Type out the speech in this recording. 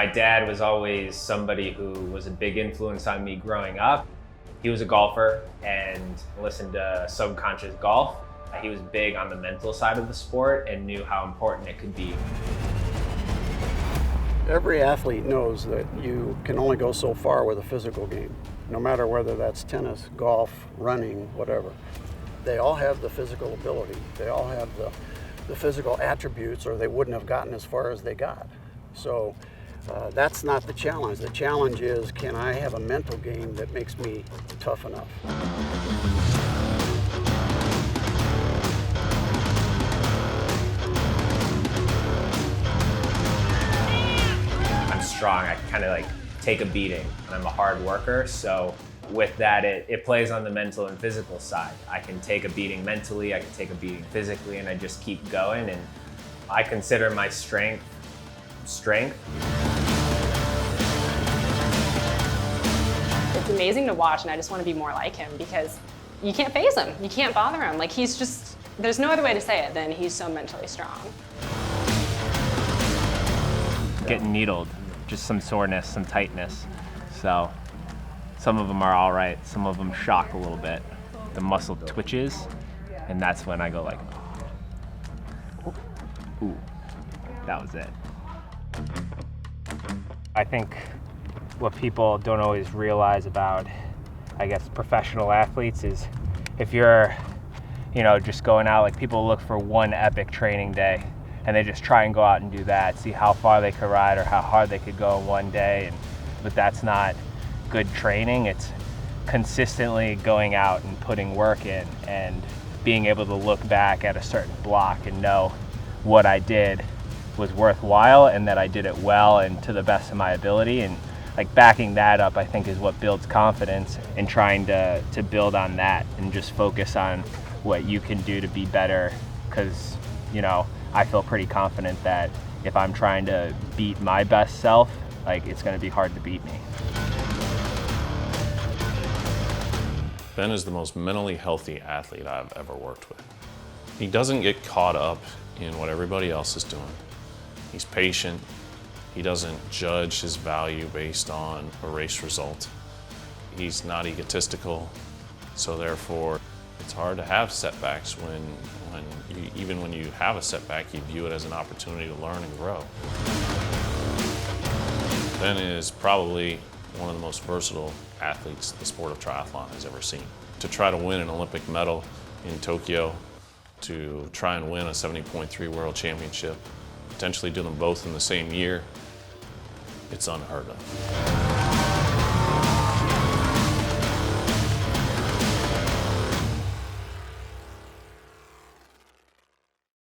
My dad was always somebody who was a big influence on me growing up. He was a golfer and listened to Subconscious Golf. He was big on the mental side of the sport and knew how important it could be. Every athlete knows that you can only go so far with a physical game, no matter whether that's tennis, golf, running, whatever. They all have the physical ability. They all have the physical attributes, or they wouldn't have gotten as far as they got. So that's not the challenge. The challenge is, can I have a mental game that makes me tough enough? I'm strong. I kind of like take a beating, and I'm a hard worker. So with that, it plays on the mental and physical side. I can take a beating mentally, I can take a beating physically, and I just keep going. And I consider my strength. It's amazing to watch, and I just want to be more like him because you can't faze him. You can't bother him. Like, he's just, there's no other way to say it than he's so mentally strong. Getting needled, just some soreness, some tightness. So some of them are all right, some of them shock a little bit. The muscle twitches, and that's when I go like, ooh, that was it. I think what people don't always realize about, I guess, professional athletes is if you're, just going out, like people look for one epic training day and they just try and go out and do that, see how far they could ride or how hard they could go in one day. But that's not good training. It's consistently going out and putting work in and being able to look back at a certain block and know what I did was worthwhile and that I did it well and to the best of my ability. And like backing that up, I think, is what builds confidence, and trying to build on that and just focus on what you can do to be better. Because, I feel pretty confident that if I'm trying to beat my best self, like it's going to be hard to beat me. Ben is the most mentally healthy athlete I've ever worked with. He doesn't get caught up in what everybody else is doing. He's patient. He doesn't judge his value based on a race result. He's not egotistical, so therefore it's hard to have setbacks even when you have a setback, you view it as an opportunity to learn and grow. Ben is probably one of the most versatile athletes the sport of triathlon has ever seen. To try to win an Olympic medal in Tokyo, to try and win a 70.3 World Championship, potentially do them both in the same year, it's unheard of.